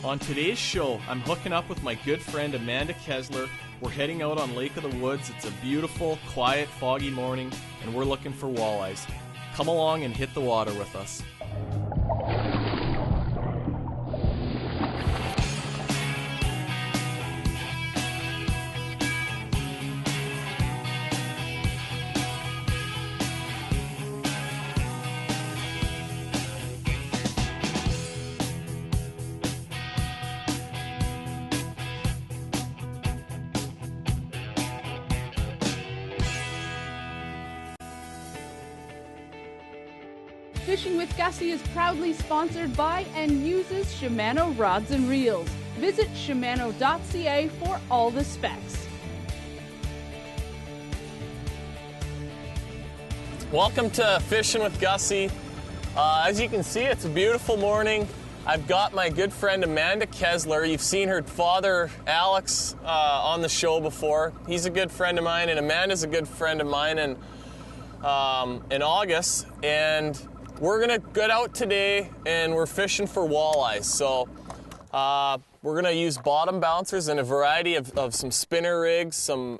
On today's show, I'm hooking up with my good friend Amanda Keszler. We're heading out on Lake of the Woods. It's a beautiful, quiet, foggy morning, and we're looking for walleyes. Come along and hit the water with us. Fishing with Gussy is proudly sponsored by and uses Shimano rods and reels. Visit Shimano.ca for all the specs. Welcome to Fishing with Gussy. As you can see, it's a beautiful morning. I've got my good friend Amanda Keszler. You've seen her father, Alex, on the show before. He's a good friend of mine, and Amanda's a good friend of mine in August. And we're gonna get out today and we're fishing for walleyes. So we're gonna use bottom bouncers and a variety of some spinner rigs, some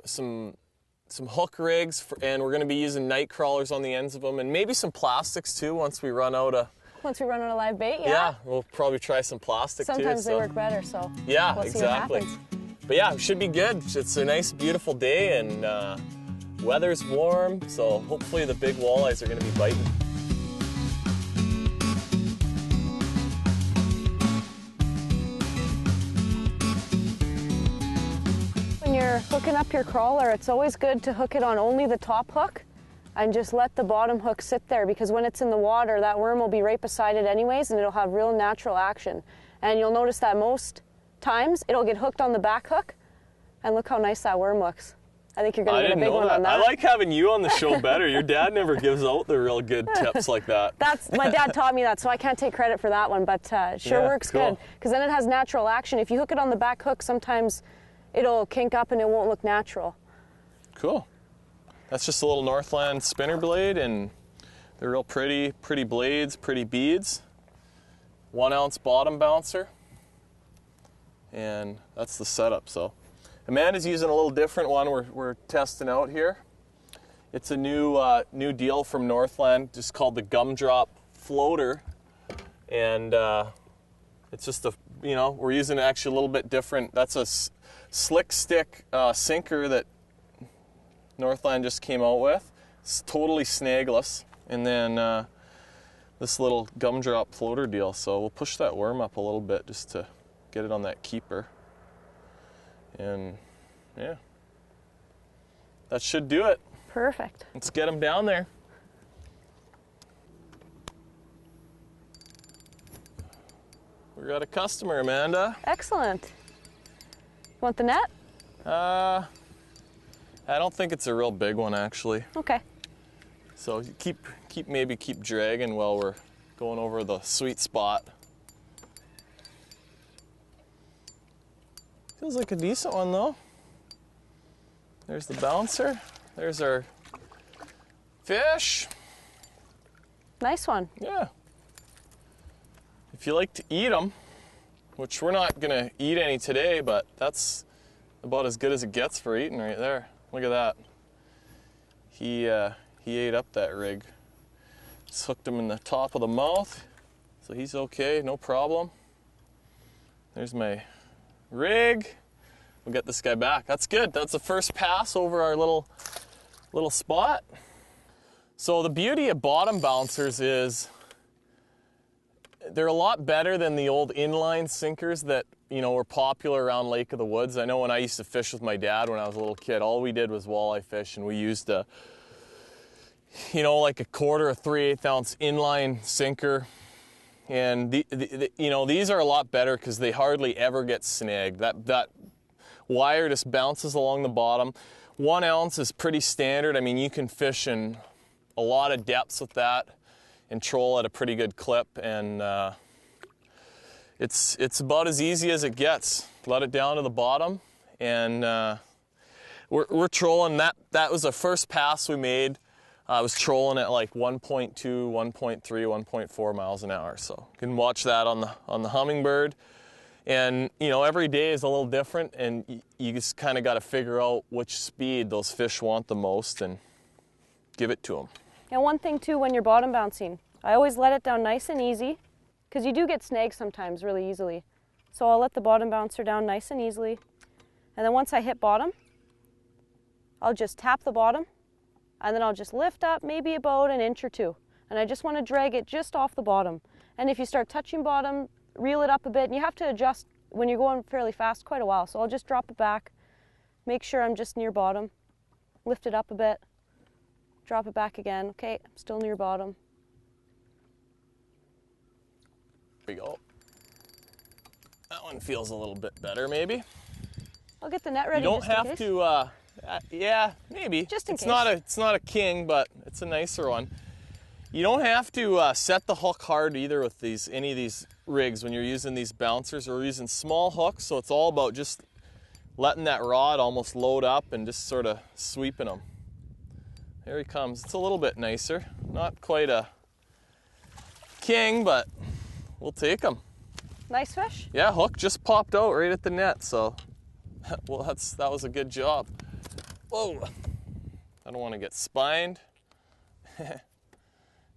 hook rigs, and we're gonna be using night crawlers on the ends of them, and maybe some plastics too once we run out of live bait. Yeah, we'll probably try some plastic Sometimes too. they work better, so yeah, we'll exactly. See what happens. But yeah, it should be good. It's a nice, beautiful day, and weather's warm, so hopefully the big walleyes are gonna be biting. When you're hooking up your crawler, it's always good to hook it on only the top hook and just let the bottom hook sit there, because when it's in the water, that worm will be right beside it anyways, and it'll have real natural action. And you'll notice that most times it'll get hooked on the back hook, and look how nice that worm looks. I think you're going to get a big one on that. I like having you on the show better. Your dad never gives out the real good tips like that. My dad taught me that, so I can't take credit for that one, but it sure works good, because then it has natural action. If you hook it on the back hook, sometimes it'll kink up and it won't look natural. Cool. That's just a little Northland spinner blade, and they're real pretty blades, pretty beads. 1 ounce bottom bouncer, and that's the setup. So Amanda's using a little different one we're testing out here. It's a new deal from Northland, just called the Gumdrop Floater, and it's just we're using actually a little bit different. That's a slick stick sinker that Northland just came out with. It's totally snagless, and then this little Gumdrop floater deal. So we'll push that worm up a little bit just to get it on that keeper. And yeah, that should do it. Perfect. Let's get them down there. We got a customer, Amanda. Excellent. You want the net? I don't think it's a real big one, actually. Okay. So keep dragging while we're going over the sweet spot. Feels like a decent one though. There's the bouncer. There's our fish. Nice one. Yeah. If you like to eat them, which we're not gonna eat any today, but that's about as good as it gets for eating right there. Look at that. He ate up that rig. Just hooked him in the top of the mouth, so he's okay, no problem. There's my rig. We'll get this guy back. That's good. That's the first pass over our little spot. So the beauty of bottom bouncers is they're a lot better than the old inline sinkers that were popular around Lake of the Woods. I know when I used to fish with my dad when I was a little kid, all we did was walleye fish, and we used like a 1/4 3/8 ounce inline sinker. And these are a lot better because they hardly ever get snagged. That wire just bounces along the bottom. 1 ounce is pretty standard. I mean, you can fish in a lot of depths with that and troll at a pretty good clip, and it's about as easy as it gets. Let it down to the bottom, and we're trolling. That was the first pass we made. I was trolling at like 1.2, 1.3, 1.4 miles an hour. So you can watch that on the Hummingbird. And you know, every day is a little different, and you just kind of got to figure out which speed those fish want the most and give it to them. And one thing too, when you're bottom bouncing, I always let it down nice and easy, because you do get snags sometimes really easily. So I'll let the bottom bouncer down nice and easily. And then once I hit bottom, I'll just tap the bottom, and then I'll just lift up maybe about an inch or two. And I just want to drag it just off the bottom. And if you start touching bottom, reel it up a bit, and you have to adjust when you're going fairly fast quite a while. So I'll just drop it back, make sure I'm just near bottom, lift it up a bit, drop it back again. Okay, I'm still near bottom. There we go. That one feels a little bit better, maybe. I'll get the net ready. You don't have to, yeah, maybe. Just in case. It's not a king, but it's a nicer one. You don't have to set the hook hard either with any of these rigs when you're using these bouncers. Or using small hooks, so it's all about just letting that rod almost load up and just sort of sweeping them. There he comes. It's a little bit nicer. Not quite a king, but we'll take him. Nice fish? Yeah, hook just popped out right at the net, so well, that was a good job. Whoa, I don't want to get spined.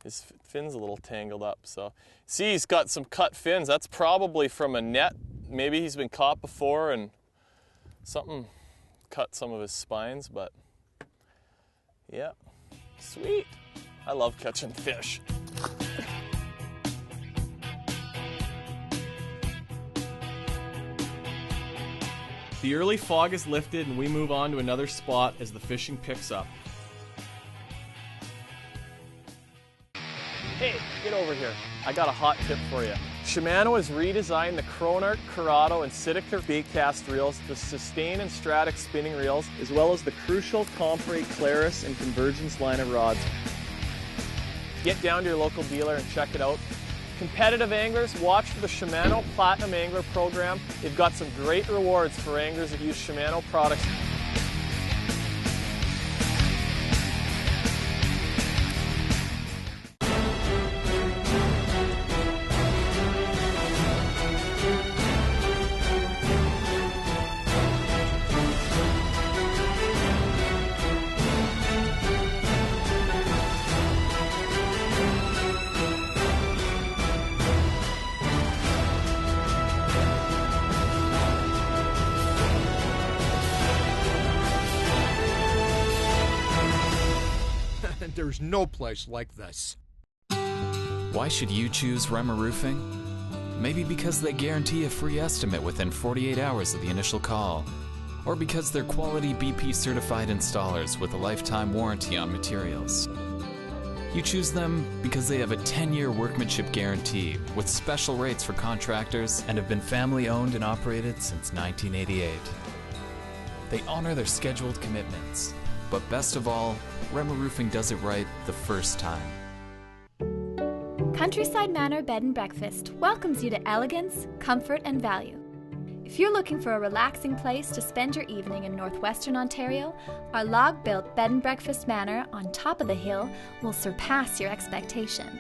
His fin's a little tangled up, so. See, he's got some cut fins. That's probably from a net. Maybe he's been caught before and something cut some of his spines, but yeah, sweet. I love catching fish. The early fog is lifted and we move on to another spot as the fishing picks up. Hey, get over here. I got a hot tip for you. Shimano has redesigned the Cronart, Curado, and Sidecar baitcast reels, the Sustain and Stratic spinning reels, as well as the crucial Compre, Claris, and Convergence line of rods. Get down to your local dealer and check it out. Competitive anglers, watch for the Shimano Platinum Angler program. They've got some great rewards for anglers that use Shimano products. There's no place like this. Why should you choose Rema Roofing? Maybe because they guarantee a free estimate within 48 hours of the initial call. Or because they're quality BP certified installers with a lifetime warranty on materials. You choose them because they have a 10-year workmanship guarantee with special rates for contractors and have been family owned and operated since 1988. They honor their scheduled commitments. But best of all, Rema Roofing does it right the first time. Countryside Manor Bed and Breakfast welcomes you to elegance, comfort, and value. If you're looking for a relaxing place to spend your evening in northwestern Ontario, our log-built bed and breakfast manor on top of the hill will surpass your expectations.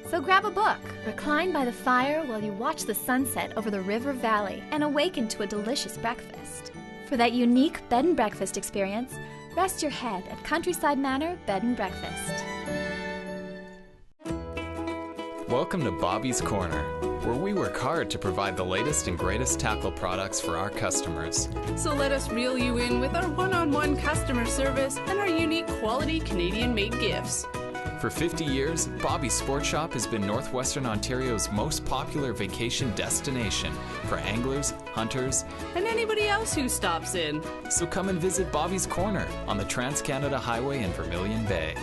So grab a book, recline by the fire while you watch the sunset over the river valley, and awaken to a delicious breakfast. For that unique bed and breakfast experience, rest your head at Countryside Manor Bed and Breakfast. Welcome to Bobby's Corner, where we work hard to provide the latest and greatest tackle products for our customers. So let us reel you in with our one-on-one customer service and our unique quality Canadian-made gifts. For 50 years, Bobby's Sport Shop has been Northwestern Ontario's most popular vacation destination for anglers, hunters, And anybody else who stops in. so come and visit Bobby's Corner on the Trans-Canada Highway in Vermilion Bay.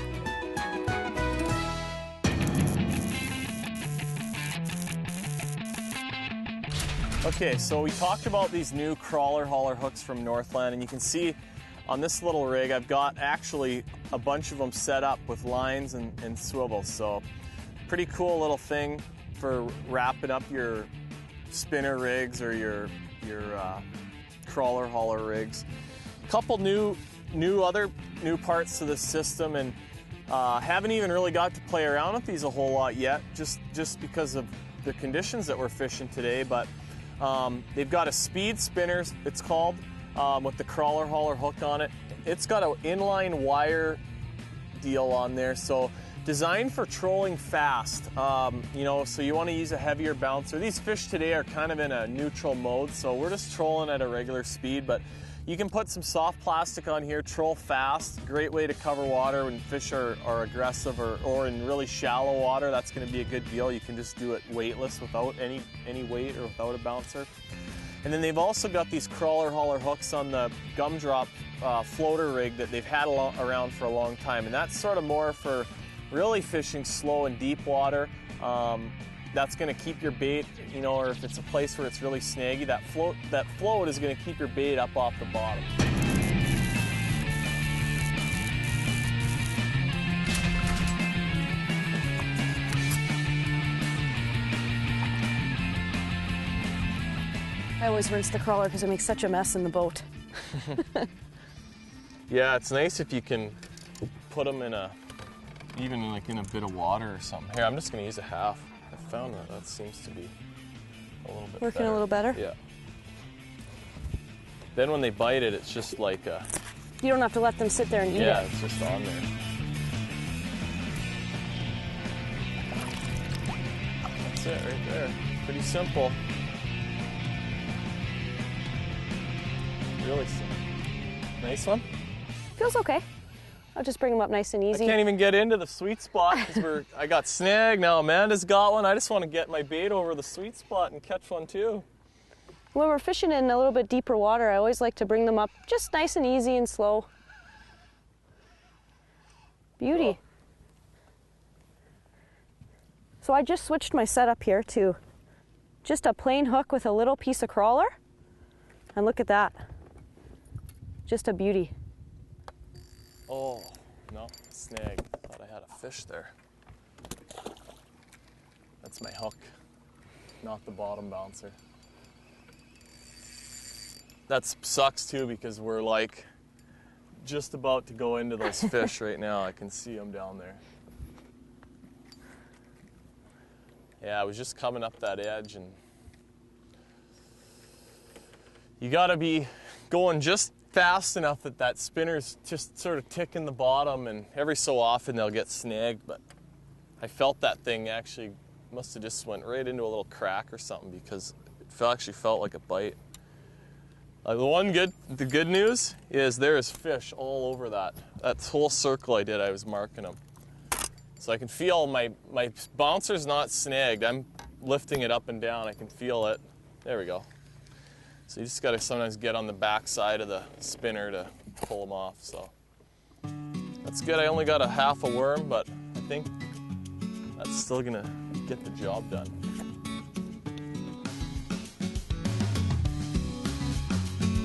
Okay, so we talked about these new crawler hauler hooks from Northland, and you can see on this little rig I've got actually a bunch of them set up with lines and swivels. So pretty cool little thing for wrapping up your spinner rigs or your crawler hauler rigs. A couple new parts to this system, and haven't even really got to play around with these a whole lot yet, just because of the conditions that we're fishing today. But They've got a speed spinner, it's called, with the crawler hauler hook on it. It's got an inline wire deal on there, so designed for trolling fast. You know, so you want to use a heavier bouncer. These fish today are kind of in a neutral mode, so we're just trolling at a regular speed, but you can put some soft plastic on here, troll fast. Great way to cover water when fish are aggressive or in really shallow water. That's going to be a good deal. You can just do it weightless without any weight or without a bouncer. And then they've also got these crawler hauler hooks on the gumdrop floater rig that they've had around for a long time. And that's sort of more for really fishing slow and deep water. That's going to keep your bait, you know, or if it's a place where it's really snaggy, that float is going to keep your bait up off the bottom. I always rinse the crawler because it makes such a mess in the boat. Yeah, it's nice if you can put them in even like in a bit of water or something. Here, I'm just going to use a half. I found that seems to be a little bit working better. A little better? Yeah. Then when they bite it, it's just like you don't have to let them sit there and eat it. Yeah, it's just on there. That's it right there. Pretty simple. Really simple. Nice one? Feels okay. I'll just bring them up nice and easy. I can't even get into the sweet spot because I got snagged. Now Amanda's got one. I just want to get my bait over the sweet spot and catch one too. When we're fishing in a little bit deeper water, I always like to bring them up just nice and easy and slow. Beauty. Oh. So I just switched my setup here to just a plain hook with a little piece of crawler. And look at that. Just a beauty. Oh, no, snag. Thought I had a fish there. That's my hook, not the bottom bouncer. That sucks too because we're like just about to go into those fish right now. I can see them down there. Yeah, I was just coming up that edge and you gotta be going just fast enough that spinner's just sort of ticking the bottom, and every so often they'll get snagged, but I felt that thing actually must have just went right into a little crack or something because it actually felt like a bite. The good news is there is fish all over that whole circle I did. I was marking them. So I can feel my bouncer's not snagged. I'm lifting it up and down. I can feel it. There we go. So you just got to sometimes get on the back side of the spinner to pull them off. So that's good. I only got a half a worm, but I think that's still gonna get the job done.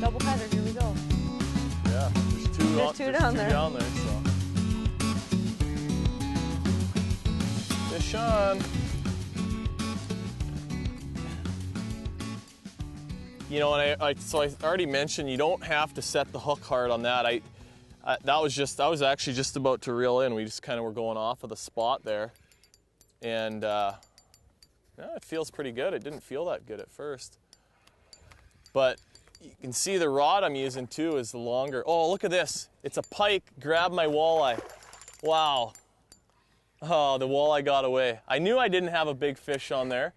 Double header, here we go. Yeah, there's two down there. So. Fish on. You know, and so I already mentioned you don't have to set the hook hard on that. I was actually just about to reel in. We just kind of were going off of the spot there, and yeah, it feels pretty good. It didn't feel that good at first, but you can see the rod I'm using too is the longer. Oh, look at this! It's a pike. Grab my walleye. Wow. Oh, the walleye got away. I knew I didn't have a big fish on there.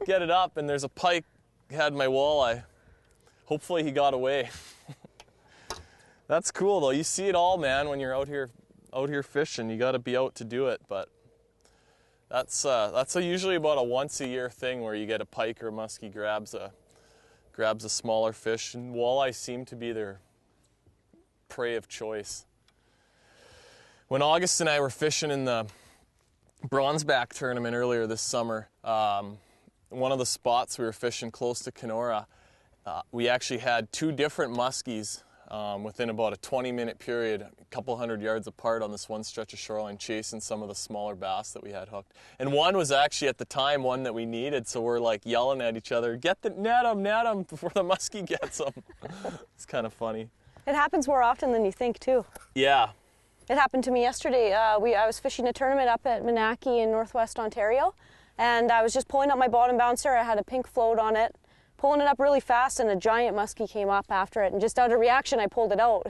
Get it up, and there's a pike. Had my walleye. Hopefully he got away. That's cool though. You see it all, man, when you're out here fishing. You got to be out to do it. But that's usually about a once a year thing where you get a pike or a muskie grabs a smaller fish, and walleye seem to be their prey of choice. When August and I were fishing in the bronzeback tournament earlier this summer, one of the spots we were fishing close to Kenora, we actually had two different muskies within about a 20-minute period, a couple hundred yards apart on this one stretch of shoreline, chasing some of the smaller bass that we had hooked. And one was actually at the time one that we needed, so we're like yelling at each other, net him before the muskie gets him. It's kind of funny. It happens more often than you think too. Yeah. It happened to me yesterday. I was fishing a tournament up at Manaki in Northwest Ontario, and I was just pulling up my bottom bouncer. I had a pink float on it, pulling it up really fast, and a giant muskie came up after it, and just out of reaction I pulled it out.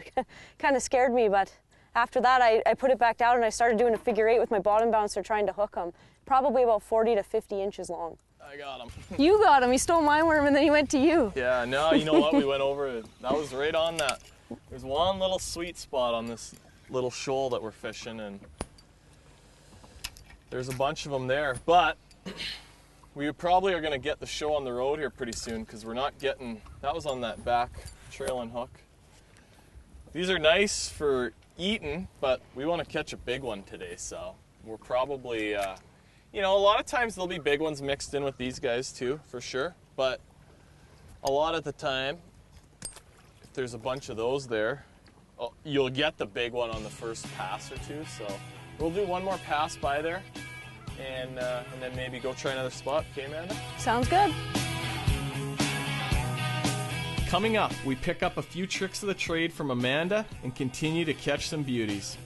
Kind of scared me, but after that I put it back down and I started doing a figure 8 with my bottom bouncer trying to hook him. Probably about 40 to 50 inches long. I got him. You got him. He stole my worm and then he went to you. Yeah, no, you know what? We went over it. That was right on that. There's one little sweet spot on this little shoal that we're fishing, and there's a bunch of them there. But we probably are going to get the show on the road here pretty soon, because we're not getting, that was on that back trailing hook. These are nice for eating, but we want to catch a big one today, so we're probably, you know, a lot of times there'll be big ones mixed in with these guys too, for sure, but a lot of the time, if there's a bunch of those there, you'll get the big one on the first pass or two, so we'll do one more pass by there, and then maybe go try another spot. Okay, Amanda? Sounds good. Coming up, we pick up a few tricks of the trade from Amanda and continue to catch some beauties.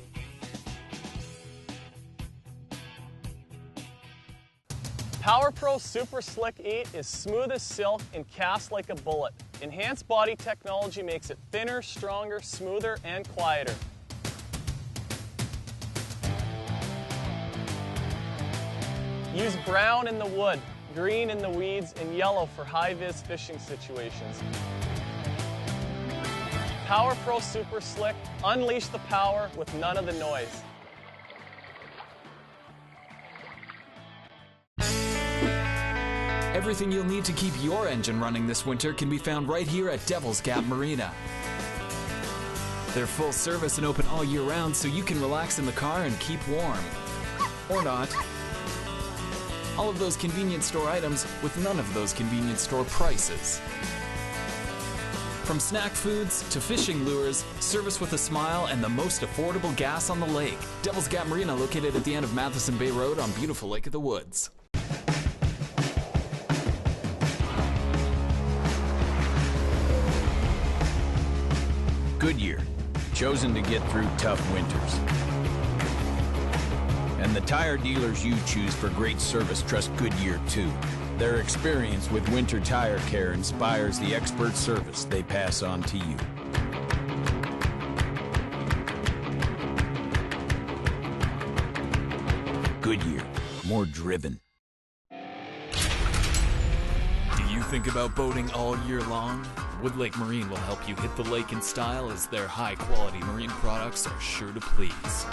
Power Pro Super Slick 8 is smooth as silk and casts like a bullet. Enhanced body technology makes it thinner, stronger, smoother, and quieter. Use brown in the wood, green in the weeds, and yellow for high-vis fishing situations. Power Pro Super Slick, unleash the power with none of the noise. Everything you'll need to keep your engine running this winter can be found right here at Devil's Gap Marina. They're full service and open all year round, so you can relax in the car and keep warm. Or not. All of those convenience store items with none of those convenience store prices. From snack foods to fishing lures, service with a smile, and the most affordable gas on the lake. Devil's Gap Marina, located at the end of Matheson Bay Road on beautiful Lake of the Woods. Goodyear, chosen to get through tough winters. And the tire dealers you choose for great service trust Goodyear too. Their experience with winter tire care inspires the expert service they pass on to you. Goodyear, more driven. Do you think about boating all year long? Wood Lake Marine will help you hit the lake in style, as their high-quality marine products are sure to please.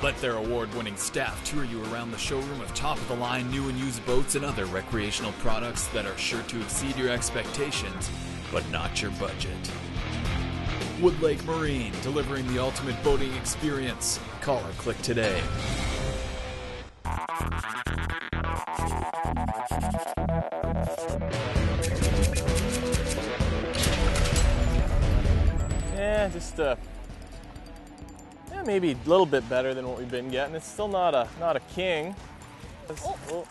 Let their award-winning staff tour you around the showroom of top-of-the-line new and used boats and other recreational products that are sure to exceed your expectations, but not your budget. Wood Lake Marine, delivering the ultimate boating experience. Call or click today. Yeah, just maybe a little bit better than what we've been getting. It's still not a king. Oh.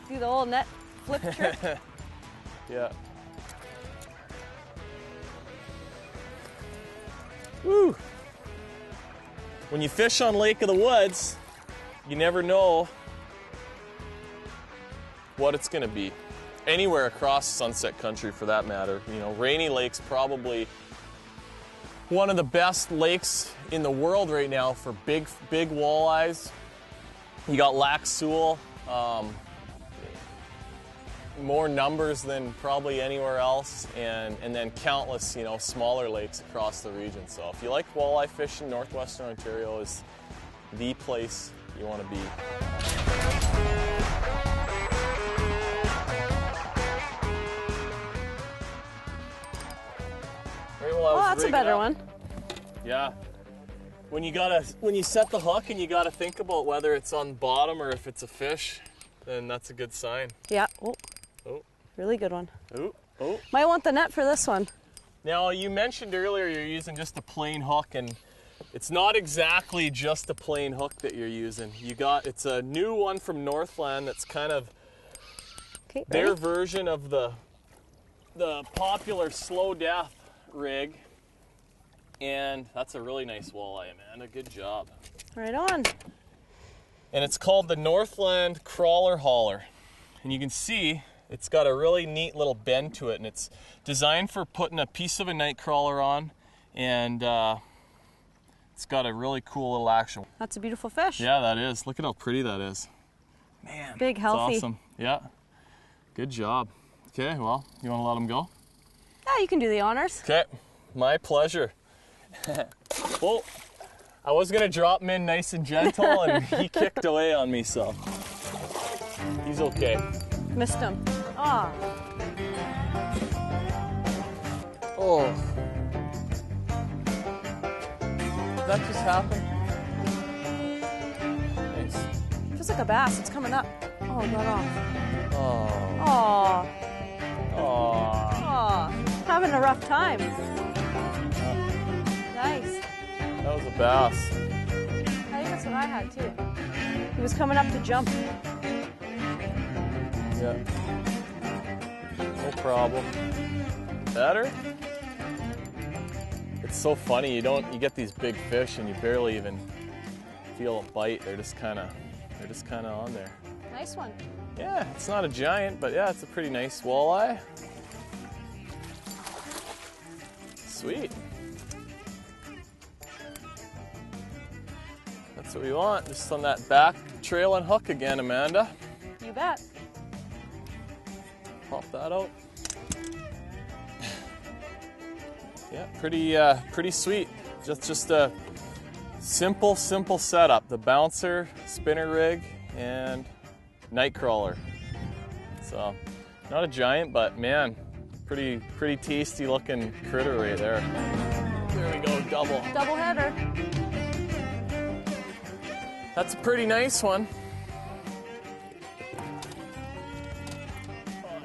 Do the old net flip trick. Yeah. Woo! When you fish on Lake of the Woods, you never know what it's going to be. Anywhere across Sunset Country, for that matter. You know, Rainy Lake's probably one of the best lakes in the world right now for big walleyes. You got Lac Seul, more numbers than probably anywhere else, and then countless, you know, smaller lakes across the region. So if you like walleye fishing, northwestern Ontario is the place you want to be. Oh, that's a better one. Yeah. When you set the hook and you gotta think about whether it's on bottom or if it's a fish, then that's a good sign. Yeah. Oh. Oh. Really good one. Oh. Oh. Might want the net for this one. Now, you mentioned earlier you're using just a plain hook, and it's not exactly just a plain hook that you're using. It's a new one from Northland that's kind of their version of the popular slow death rig, and that's a really nice walleye, Amanda. Good job. Right on. And it's called the Northland Crawler Hauler, and you can see It's got a really neat little bend to it, and it's designed for putting a piece of a night crawler on, and it's got a really cool little action. That's a beautiful fish. Yeah, that is. Look at how pretty that is. Man, big, healthy. That's awesome. Yeah, good job. Okay, well, you want to let him go? Yeah, you can do the honors. Okay, my pleasure. Well, I was gonna drop him in nice and gentle, and he kicked away on me, so he's okay. Missed him. Ah. Oh. Did that just happen? Nice. Feels like a bass. It's coming up. Oh, it got off. Oh. Aw. Oh. Having a rough time. Nice. That was a bass. I think that's what I had too. He was coming up to jump. Yeah. No problem. Better? It's so funny, you get these big fish and you barely even feel a bite. They're just kinda on there. Nice one. Yeah, it's not a giant, but yeah, it's a pretty nice walleye. Sweet. That's what we want, just on that back trail and hook again, Amanda. You bet. Pop that out. Yeah, pretty sweet. Just a simple setup. The bouncer, spinner rig, and night crawler. So, not a giant, but man, pretty tasty looking critter right there. There we go, double. Double header. That's a pretty nice one. Oh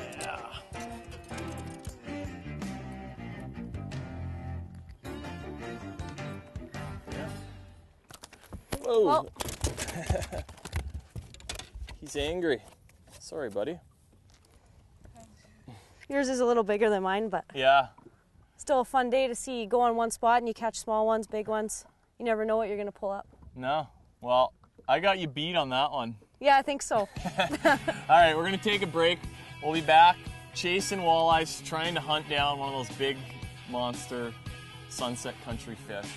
yeah. Whoa. Well. He's angry. Sorry, buddy. Yours is a little bigger than mine, but Yeah. still a fun day to see you go on one spot and you catch small ones, big ones. You never know what you're going to pull up. No. Well, I got you beat on that one. Yeah, I think so. All right, we're going to take a break. We'll be back chasing walleyes, trying to hunt down one of those big monster Sunset Country fish.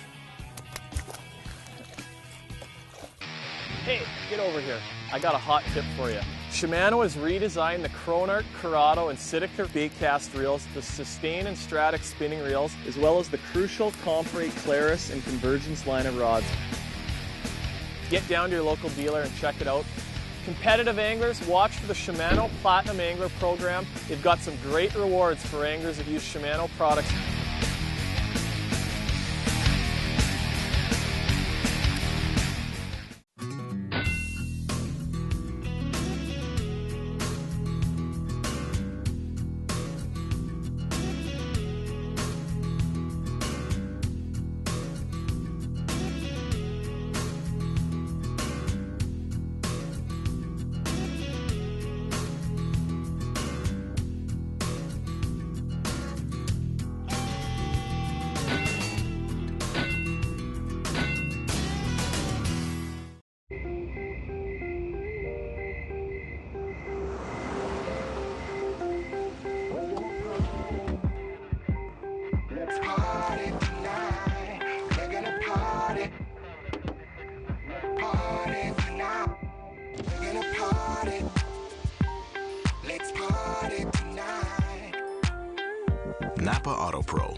Hey, get over here. I got a hot tip for you. Shimano has redesigned the Cronarch, Corrado, and Sidecar baitcast reels, the Sustain and Stratic spinning reels, as well as the crucial Compre, Claris, and Convergence line of rods. Get down to your local dealer and check it out. Competitive anglers, watch for the Shimano Platinum Angler Program. They've got some great rewards for anglers that use Shimano products. Napa Auto Pro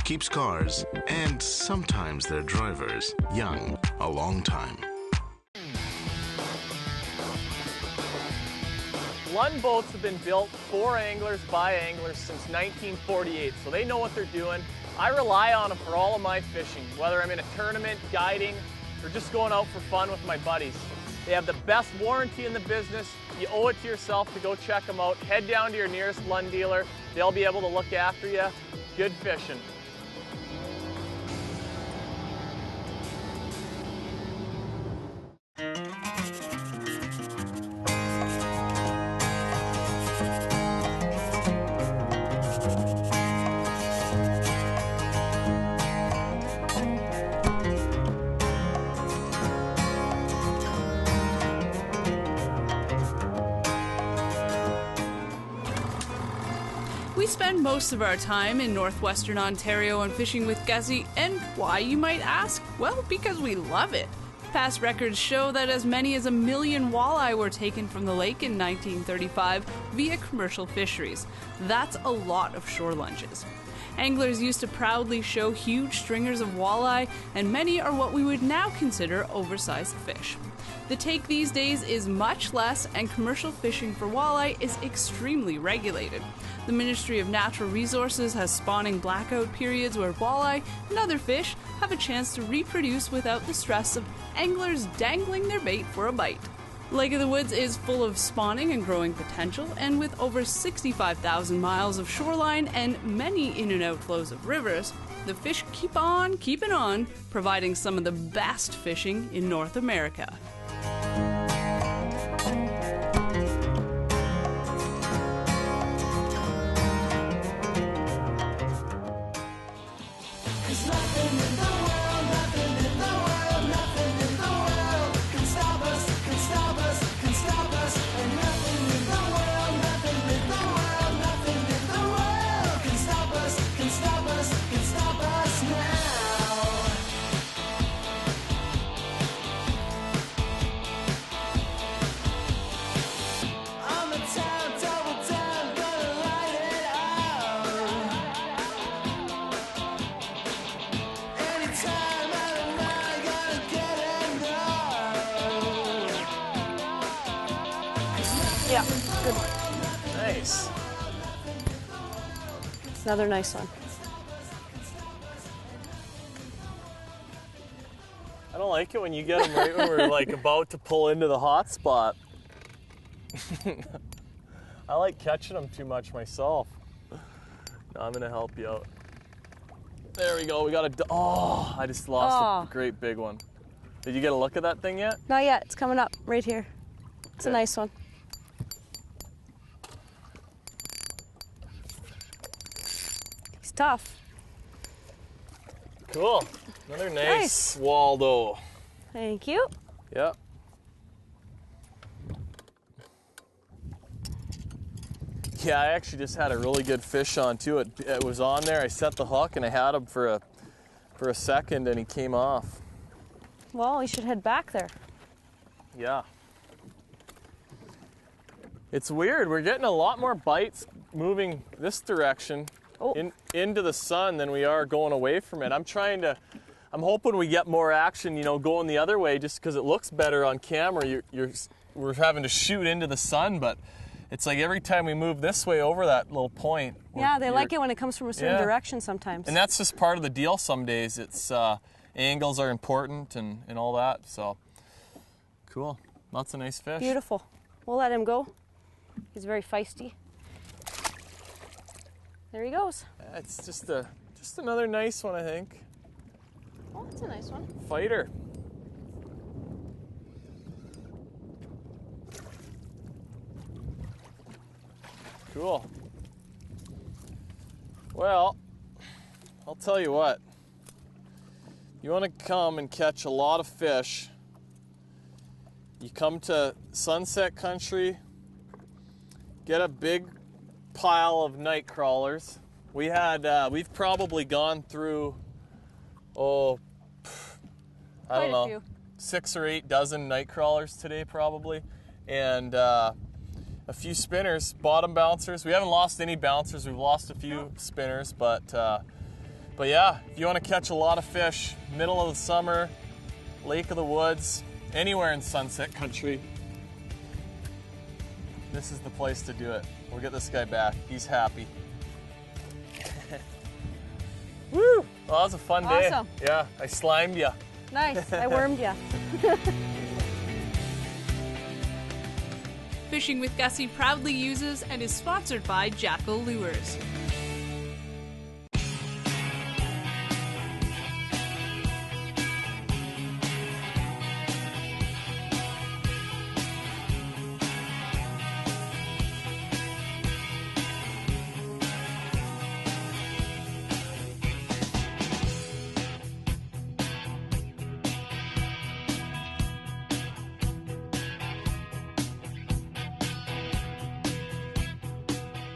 keeps cars and sometimes their drivers young a long time. Lund boats have been built for anglers by anglers since 1948, so they know what they're doing. I rely on them for all of my fishing, whether I'm in a tournament, guiding, or just going out for fun with my buddies. They have the best warranty in the business. You owe it to yourself to go check them out. Head down to your nearest Lund dealer. They'll be able to look after you. Good fishing. We spend most of our time in northwestern Ontario on Fishing with Gussy, and why, you might ask? Well, because we love it. Past records show that as many as 1 million walleye were taken from the lake in 1935 via commercial fisheries. That's a lot of shore lunches. Anglers used to proudly show huge stringers of walleye, and many are what we would now consider oversized fish. The take these days is much less, and commercial fishing for walleye is extremely regulated. The Ministry of Natural Resources has spawning blackout periods where walleye and other fish have a chance to reproduce without the stress of anglers dangling their bait for a bite. Lake of the Woods is full of spawning and growing potential, and with over 65,000 miles of shoreline and many in and out flows of rivers, the fish keep on keeping on, providing some of the best fishing in North America. Yeah, good one. Nice. It's another nice one. I don't like it when you get them right when we're like about to pull into the hot spot. I like catching them too much myself. No, I'm gonna help you out. There we go. We got a. Oh, I just lost a great big one. Did you get a look at that thing yet? Not yet. It's coming up right here. It's a nice one. He's tough. Cool. Another nice Waldo. Thank you. Yep. Yeah, I actually just had a really good fish on too. It was on there. I set the hook and I had him for a second and he came off. Well, we should head back there. Yeah. It's weird. We're getting a lot more bites moving this direction into the sun than we are going away from it. I'm hoping we get more action, going the other way just because it looks better on camera. We're having to shoot into the sun, but it's like every time we move this way over that little point. Yeah, they like it when it comes from a certain direction sometimes. And that's just part of the deal some days. It's angles are important and all that. So cool. Lots of nice fish. Beautiful. We'll let him go. He's very feisty. There he goes. It's just another nice one, I think. Oh, it's a nice one. Fighter. Cool. Well, I'll tell you what. You want to come and catch a lot of fish, you come to Sunset Country, get a big pile of night crawlers. We've probably gone through, I don't know, 6 or 8 dozen night crawlers today probably, and a few spinners, bottom bouncers. We haven't lost any bouncers. We've lost a few spinners, but yeah, if you want to catch a lot of fish, middle of the summer, Lake of the Woods, anywhere in Sunset Country, this is the place to do it. We'll get this guy back. He's happy. Woo! Well, that was a fun day. Awesome. Yeah, I slimed you. Nice. I wormed you. Fishing with Gussy proudly uses and is sponsored by Jackal Lures.